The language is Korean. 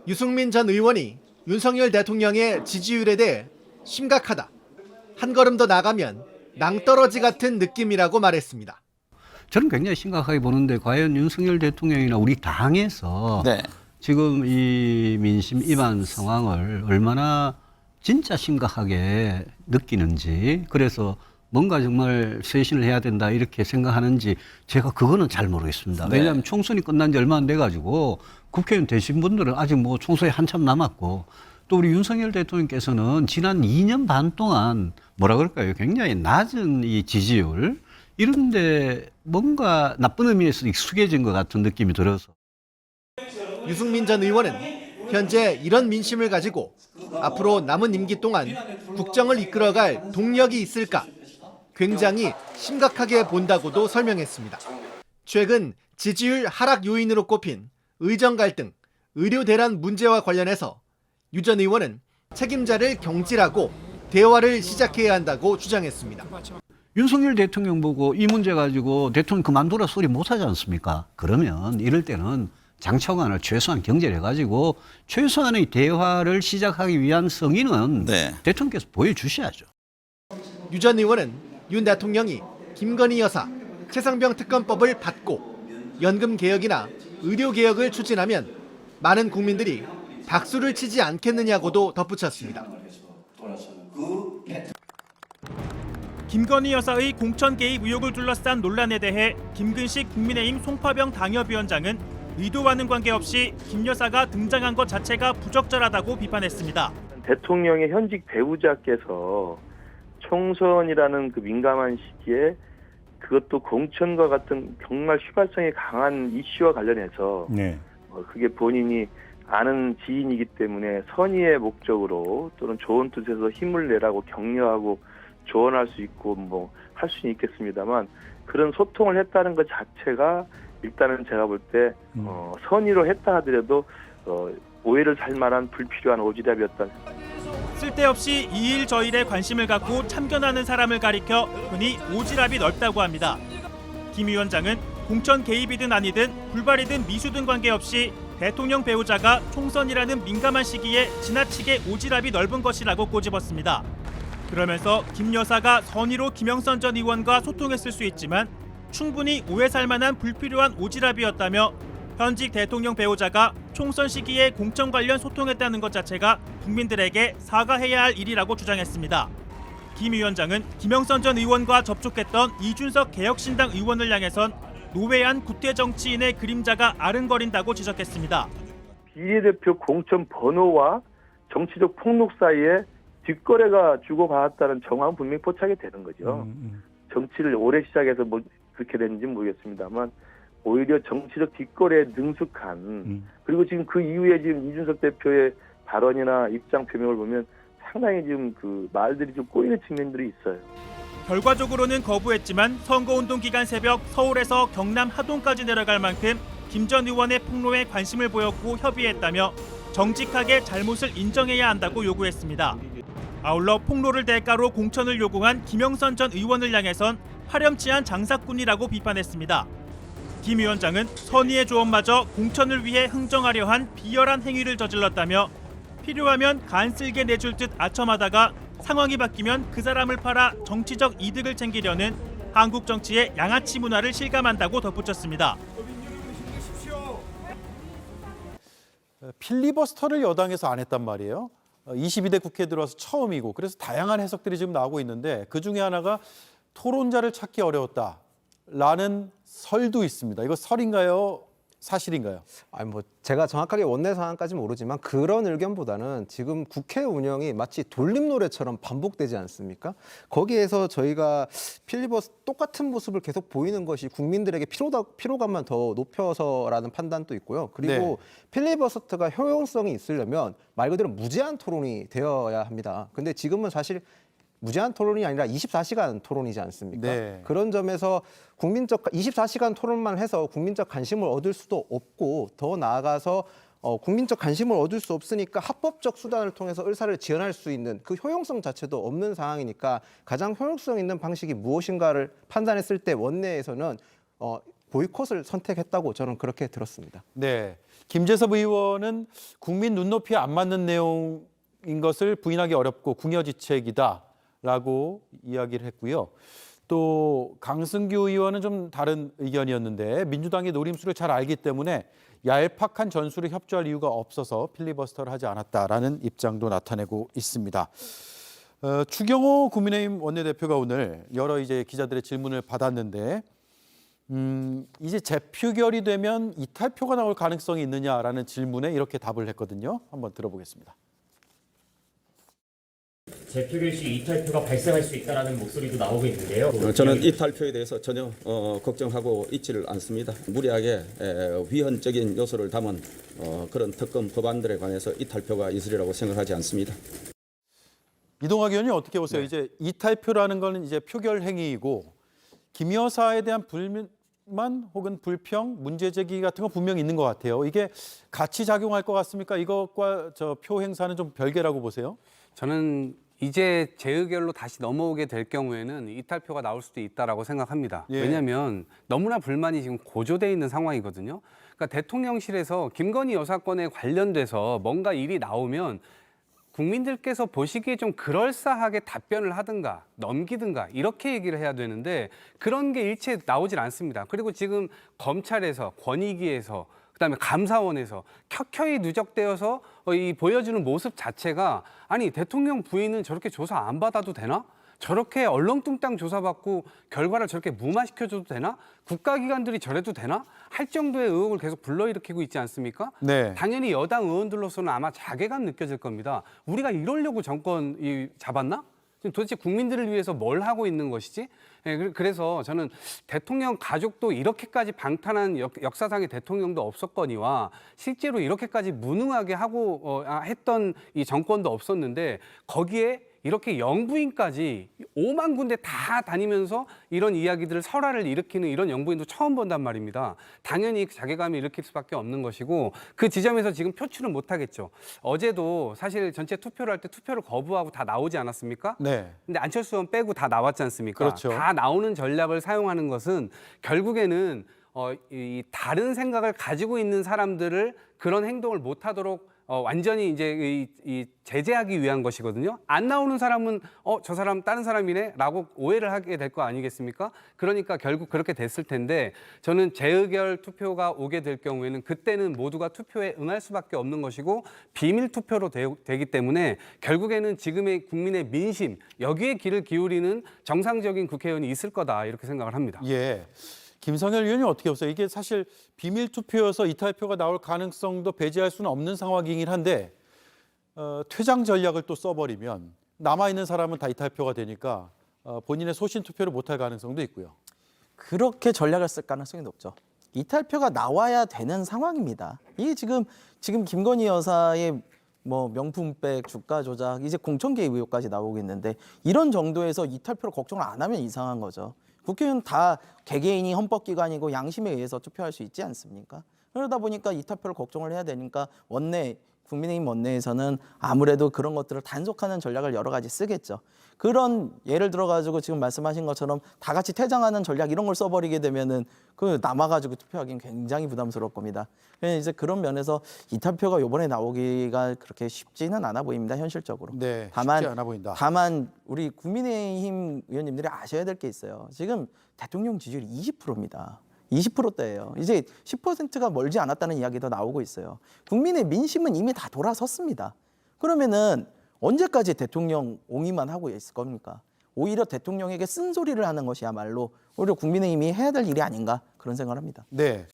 유승민 전 의원이 윤석열 대통령의 지지율에 대해 심각하다. 한 걸음 더 나가면 낭떠러지 같은 느낌이라고 말했습니다. 저는 굉장히 심각하게 보는데 과연 윤석열 대통령이나 우리 당에서 네. 지금 이 민심 위반 상황을 얼마나 진짜 심각하게 느끼는지, 그래서 뭔가 정말 쇄신을 해야 된다 이렇게 생각하는지 제가 그거는 잘 모르겠습니다. 네. 왜냐하면 총선이 끝난 지 얼마 안 돼가지고 국회의원 되신 분들은 아직 뭐 총선이 한참 남았고, 또 우리 윤석열 대통령께서는 지난 2년 반 동안 뭐라 그럴까요? 굉장히 낮은 이 지지율, 이런데 뭔가 나쁜 의미에서 익숙해진 것 같은 느낌이 들어서. 유승민 전 의원은 현재 이런 민심을 가지고 앞으로 남은 임기 동안 국정을 이끌어갈 동력이 있을까 굉장히 심각하게 본다고도 설명했습니다. 최근 지지율 하락 요인으로 꼽힌 의정 갈등, 의료 대란 문제와 관련해서 유 전 의원은 책임자를 경질하고 대화를 시작해야 한다고 주장했습니다. 윤석열 대통령 보고 이 문제 가지고 대통령 그만두라 소리 못 하지 않습니까? 그러면 이럴 때는 장차관을 최소한 경질해가지고 최소한의 대화를 시작하기 위한 성의는 네. 대통령께서 보여주셔야죠. 유 전 의원은 윤 대통령이 김건희 여사, 최상병 특검법을 받고 연금 개혁이나 의료 개혁을 추진하면 많은 국민들이 박수를 치지 않겠느냐고도 덧붙였습니다. 김건희 여사의 공천 개입 의혹을 둘러싼 논란에 대해 김근식 국민의힘 송파병 당협위원장은 의도와는 관계없이 김 여사가 등장한 것 자체가 부적절하다고 비판했습니다. 대통령의 현직 배우자께서 총선이라는 그 민감한 시기에 그것도 공천과 같은 정말 휘발성이 강한 이슈와 관련해서 네. 그게 본인이 아는 지인이기 때문에 선의의 목적으로 또는 좋은 뜻에서 힘을 내라고 격려하고 조언할 수 있고 뭐 할 수는 있겠습니다만, 그런 소통을 했다는 것 자체가 일단은 제가 볼 때 선의로 했다 하더라도 오해를 살 만한 불필요한 오지랖이었다. 쓸데없이 이일 저일에 관심을 갖고 참견하는 사람을 가리켜 흔히 오지랖이 넓다고 합니다. 김 위원장은 공천 개입이든 아니든 불발이든 미수든 관계없이 대통령 배우자가 총선이라는 민감한 시기에 지나치게 오지랖이 넓은 것이라고 꼬집었습니다. 그러면서 김 여사가 선의로 김영선 전 의원과 소통했을 수 있지만 충분히 오해 살 만한 불필요한 오지랖이었다며 현직 대통령 배우자가 총선 시기에 공천 관련 소통했다는 것 자체가 국민들에게 사과해야 할 일이라고 주장했습니다. 김 위원장은 김영선 전 의원과 접촉했던 이준석 개혁신당 의원을 향해선 노회한 구태 정치인의 그림자가 아른거린다고 지적했습니다. 비례대표 공천 번호와 정치적 폭록 사이에 뒷거래가 주고받았다는 정황은 분명히 포착이 되는 거죠. 정치를 오래 시작해서 뭐 그렇게 됐는지 모르겠습니다만 오히려 정치적 뒷거래에 능숙한, 그리고 지금 그 이후에 지금 이준석 대표의 발언이나 입장 표명을 보면 상당히 지금 그 말들이 좀 꼬이는 측면들이 있어요. 결과적으로는 거부했지만 선거운동 기간 새벽 서울에서 경남 하동까지 내려갈 만큼 김 전 의원의 폭로에 관심을 보였고 협의했다며 정직하게 잘못을 인정해야 한다고 요구했습니다. 아울러 폭로를 대가로 공천을 요구한 김영선 전 의원을 향해선 파렴치한 장사꾼이라고 비판했습니다. 김 위원장은 선의의 조언마저 공천을 위해 흥정하려 한 비열한 행위를 저질렀다며 필요하면 간쓸게 내줄 듯 아첨하다가 상황이 바뀌면 그 사람을 팔아 정치적 이득을 챙기려는 한국 정치의 양아치 문화를 실감한다고 덧붙였습니다. 필리버스터를 여당에서 안 했단 말이에요. 22대 국회에 들어와서 처음이고, 그래서 다양한 해석들이 지금 나오고 있는데 그중에 하나가 토론자를 찾기 어려웠다라는 설도 있습니다. 이거 설인가요? 사실인가요? 아니 뭐 제가 정확하게 원내 상황까지는 모르지만 그런 의견보다는 지금 국회 운영이 마치 돌림 노래처럼 반복되지 않습니까? 거기에서 저희가 필리버스 똑같은 모습을 계속 보이는 것이 국민들에게 피로감만 더 높여서라는 판단도 있고요. 그리고 네. 필리버스터가 효용성이 있으려면 말 그대로 무제한 토론이 되어야 합니다. 근데 지금은 사실 무제한 토론이 아니라 24시간 토론이지 않습니까? 네. 그런 점에서 24시간 토론만 해서 국민적 관심을 얻을 수도 없고, 더 나아가서 국민적 관심을 얻을 수 없으니까 합법적 수단을 통해서 의사를 지원할 수 있는 그 효용성 자체도 없는 상황이니까 가장 효용성 있는 방식이 무엇인가를 판단했을 때 원내에서는 보이콧을 선택했다고 저는 그렇게 들었습니다. 네. 김재섭 의원은 국민 눈높이에 안 맞는 내용인 것을 부인하기 어렵고 궁여지책이다라고 이야기를 했고요. 또 강승규 의원은 좀 다른 의견이었는데 민주당의 노림수를 잘 알기 때문에 얄팍한 전술에 협조할 이유가 없어서 필리버스터를 하지 않았다라는 입장도 나타내고 있습니다. 추경호 국민의힘 원내대표가 오늘 여러 이제 기자들의 질문을 받았는데 이제 재표결이 되면 이탈표가 나올 가능성이 있느냐라는 질문에 이렇게 답을 했거든요. 한번 들어보겠습니다. 재표결 시 이탈표가 발생할 수 있다는 목소리도 나오고 있는데요. 저는 이탈표에 대해서 전혀 걱정하고 있지를 않습니다. 무리하게 위헌적인 요소를 담은 그런 특검 법안들에 관해서 이탈표가 있으리라고 생각하지 않습니다. 이동학 의원님 어떻게 보세요? 네. 이제 이탈표라는 거는 이제 표결 행위이고 김 여사에 대한 불만 혹은 불평, 문제 제기 같은 거 분명히 있는 것 같아요. 이게 같이 작용할 것 같습니까? 이것과 저 표 행사는 좀 별개라고 보세요? 저는 이제 재의결로 다시 넘어오게 될 경우에는 이탈표가 나올 수도 있다라고 생각합니다. 예. 왜냐하면 너무나 불만이 지금 고조돼 있는 상황이거든요. 그러니까 대통령실에서 김건희 여사 건에 관련돼서 뭔가 일이 나오면 국민들께서 보시기에 좀 그럴싸하게 답변을 하든가 넘기든가 이렇게 얘기를 해야 되는데 그런 게 일체 나오질 않습니다. 그리고 지금 검찰에서 권익위에서 그다음에 감사원에서 켜켜이 누적되어서 이 보여주는 모습 자체가 아니 대통령 부인은 저렇게 조사 안 받아도 되나? 저렇게 얼렁뚱땅 조사받고 결과를 저렇게 무마시켜줘도 되나? 국가기관들이 저래도 되나? 할 정도의 의혹을 계속 불러일으키고 있지 않습니까? 네. 당연히 여당 의원들로서는 아마 자괴감 느껴질 겁니다. 우리가 이러려고 정권 잡았나? 지금 도대체 국민들을 위해서 뭘 하고 있는 것이지? 그래서 저는 대통령 가족도 이렇게까지 방탄한 역사상의 대통령도 없었거니와 실제로 이렇게까지 무능하게 하고 했던 이 정권도 없었는데 거기에 이렇게 영부인까지 5만 군데 다 다니면서 이런 이야기들을 설화를 일으키는 이런 영부인도 처음 본단 말입니다. 당연히 자괴감이 일으킬 수밖에 없는 것이고 그 지점에서 지금 표출은 못하겠죠. 어제도 사실 전체 투표를 할 때 투표를 거부하고 다 나오지 않았습니까? 네. 근데 안철수 의원 빼고 다 나왔지 않습니까? 그렇죠. 다 나오는 전략을 사용하는 것은 결국에는 이 다른 생각을 가지고 있는 사람들을 그런 행동을 못하도록 완전히 이제 이 제재하기 위한 것이거든요. 안 나오는 사람은 저 사람 다른 사람이네라고 오해를 하게 될 거 아니겠습니까? 그러니까 결국 그렇게 됐을 텐데 저는 재의결 투표가 오게 될 경우에는 그때는 모두가 투표에 응할 수밖에 없는 것이고 비밀 투표로 되기 때문에 결국에는 지금의 국민의 민심 여기에 귀를 기울이는 정상적인 국회의원이 있을 거다 이렇게 생각을 합니다. 예. 김성열 의원님 어떻게 보세요? 이게 사실 비밀 투표여서 이탈표가 나올 가능성도 배제할 수는 없는 상황이긴 한데 퇴장 전략을 또 써버리면 남아있는 사람은 다 이탈표가 되니까 본인의 소신 투표를 못할 가능성도 있고요. 그렇게 전략을 쓸 가능성이 높죠. 이탈표가 나와야 되는 상황입니다. 이게 지금 김건희 여사의 뭐 명품백, 주가 조작, 이제 공천 개입 의혹까지 나오고 있는데 이런 정도에서 이탈표를 걱정을 안 하면 이상한 거죠. 국회의원 다 개개인이 헌법기관이고 양심에 의해서 투표할 수 있지 않습니까? 그러다 보니까 이탈표를 걱정을 해야 되니까 국민의힘 원내에서는 아무래도 그런 것들을 단속하는 전략을 여러 가지 쓰겠죠. 그런 예를 들어가지고 지금 말씀하신 것처럼 다 같이 퇴장하는 전략 이런 걸 써버리게 되면은 그 남아가지고 투표하기는 굉장히 부담스러울 겁니다. 그래서 이제 그런 면에서 이탈표가 이번에 나오기가 그렇게 쉽지는 않아 보입니다, 현실적으로. 네, 쉽지 않아 보인다. 다만 우리 국민의힘 의원님들이 아셔야 될 게 있어요. 지금 대통령 지지율이 20%입니다. 20%대예요. 이제 10%가 멀지 않았다는 이야기도 나오고 있어요. 국민의 민심은 이미 다 돌아섰습니다. 그러면은 언제까지 대통령 옹의만 하고 있을 겁니까? 오히려 대통령에게 쓴소리를 하는 것이야말로 오히려 국민의힘이 해야 될 일이 아닌가 그런 생각을 합니다. 네.